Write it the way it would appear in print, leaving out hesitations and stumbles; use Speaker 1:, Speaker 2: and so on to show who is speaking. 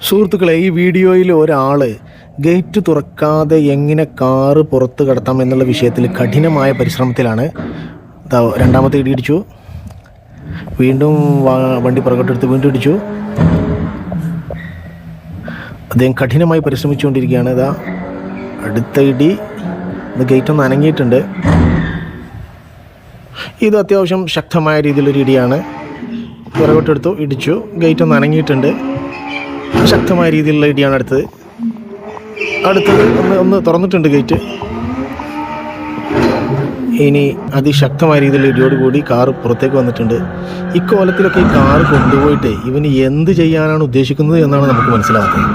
Speaker 1: സുഹൃത്തുക്കളെ, ഈ വീഡിയോയിൽ ഒരാൾ ഗേറ്റ് തുറക്കാതെ എങ്ങനെ കാറ് പുറത്ത് കടത്താം എന്നുള്ള വിഷയത്തിൽ കഠിനമായ പരിശ്രമത്തിലാണ്. രണ്ടാമത്തെ ഇടി ഇടിച്ചു, വീണ്ടും വണ്ടി പുറകോട്ടെടുത്ത് വീണ്ടും ഇടിച്ചു. അദ്ദേഹം കഠിനമായി പരിശ്രമിച്ചുകൊണ്ടിരിക്കുകയാണ്. അടുത്ത ഇടി, ഗേറ്റ് ഒന്ന് അനങ്ങിയിട്ടുണ്ട്. ഇത് അത്യാവശ്യം ശക്തമായ രീതിയിലൊരു ഇടിയാണ്. പുറകോട്ടെടുത്തു, ഇടിച്ചു, ഗേറ്റ് ഒന്ന് അനങ്ങിയിട്ടുണ്ട്. ശക്തമായ രീതിയിലുള്ള ഇടിയാണ് അടുത്തത് ഒന്ന് തുറന്നിട്ടുണ്ട് ഗേറ്റ്. ഇനി അതിശക്തമായ രീതിയിലുള്ള ഇടിയോടുകൂടി കാറ് പുറത്തേക്ക് വന്നിട്ടുണ്ട്. ഇക്കോലത്തിലൊക്കെ ഈ കാറ് കൊണ്ടുപോയിട്ട് ഇവന് എന്ത് ചെയ്യാനാണ് ഉദ്ദേശിക്കുന്നത് എന്നാണ് നമുക്ക് മനസ്സിലാകുന്നത്.